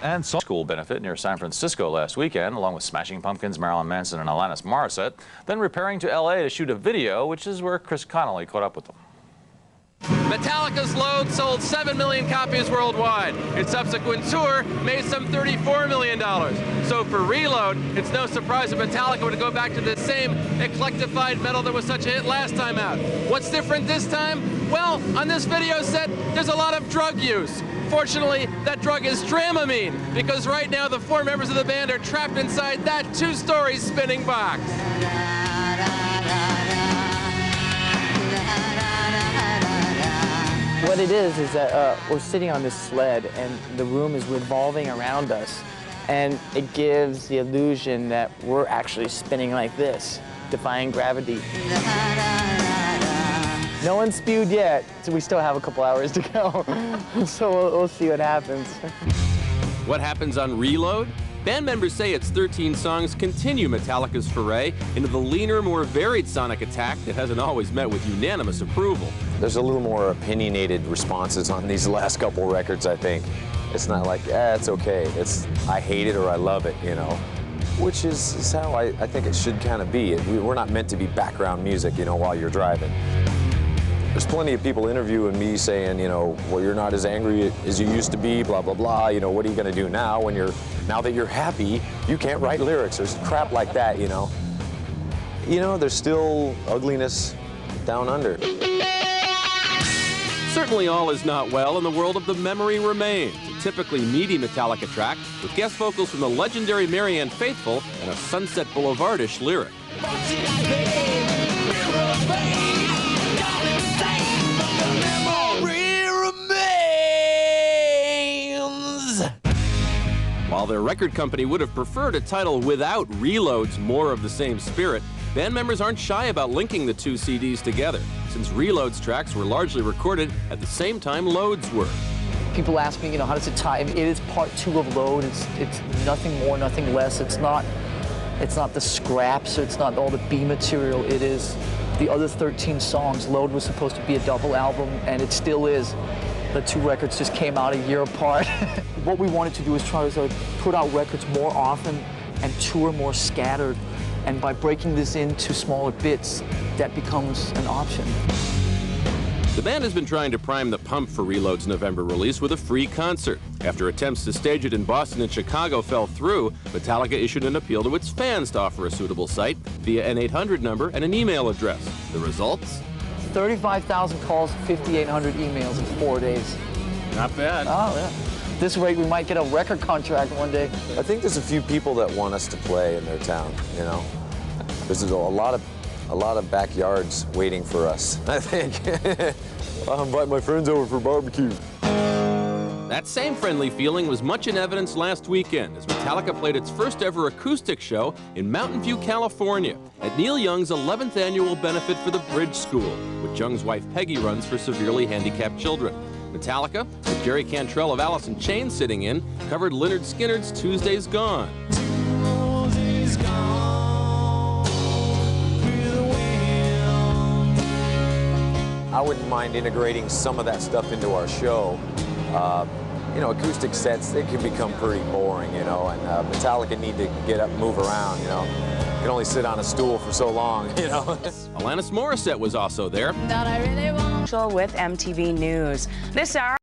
And school benefit near San Francisco last weekend, along with Smashing Pumpkins, Marilyn Manson, and Alanis Morissette, then repairing to L.A. to shoot a video, which is where Chris Connolly caught up with them. Metallica's Load sold 7 million copies worldwide. Its subsequent tour made some $34 million. So for Reload, it's no surprise that Metallica would go back to the same eclectified metal that was such a hit last time out. What's different this time? Well, on this video set, there's a lot of drug use. Fortunately, that drug is Dramamine, because right now the 4 members of the band are trapped inside that 2-story spinning box. What it is that we're sitting on this sled and the room is revolving around us, and it gives the illusion that we're actually spinning like this, defying gravity. No one's spewed yet, so we still have a couple hours to go. So we'll see what happens. What happens on Reload? Band members say its 13 songs continue Metallica's foray into the leaner, more varied sonic attack that hasn't always met with unanimous approval. There's a little more opinionated responses on these last couple records, I think. It's not like, it's okay. It's, I hate it or I love it, you know, which is how I think it should kind of be. We're not meant to be background music, you know, while you're driving. There's plenty of people interviewing me saying, you know, well, you're not as angry as you used to be, blah, blah, blah. You know, what are you going to do now now that you're happy, you can't write lyrics. There's crap like that, you know. You know, there's still ugliness down under. Certainly all is not well in the world of The Memory Remains, a typically meaty Metallica track with guest vocals from the legendary Marianne Faithfull and a Sunset Boulevard-ish lyric. While their record company would have preferred a title without Reload's more of the same spirit, band members aren't shy about linking the 2 CDs together, since Reload's tracks were largely recorded at the same time Load's were. People ask me, you know, how does it tie? It is part 2 of Load. It's nothing more, nothing less. It's not the scraps, it's not all the B material. It is the other 13 songs. Load was supposed to be a double album, and it still is. The 2 records just came out a year apart. What we wanted to do is try to put out records more often and tour more scattered. And by breaking this into smaller bits, that becomes an option. The band has been trying to prime the pump for Reload's November release with a free concert. After attempts to stage it in Boston and Chicago fell through, Metallica issued an appeal to its fans to offer a suitable site via an 800 number and an email address. The results? 35,000 calls, 5,800 emails in 4 days. Not bad. Oh, yeah. This rate, we might get a record contract one day. I think there's a few people that want us to play in their town, you know. There's a lot of backyards waiting for us, I think. I'll invite my friends over for barbecue. That same friendly feeling was much in evidence last weekend as Metallica played its first ever acoustic show in Mountain View, California, at Neil Young's 11th annual benefit for the Bridge School, which Young's wife Peggy runs for severely handicapped children. Metallica, with Jerry Cantrell of Alice in Chains sitting in, covered Lynyrd Skynyrd's Tuesday's Gone. I wouldn't mind integrating some of that stuff into our show. You know, acoustic sets, they can become pretty boring, you know, and Metallica need to get up and move around, you know. You can only sit on a stool for so long, you know. Alanis Morissette was also there. With MTV News. This hour.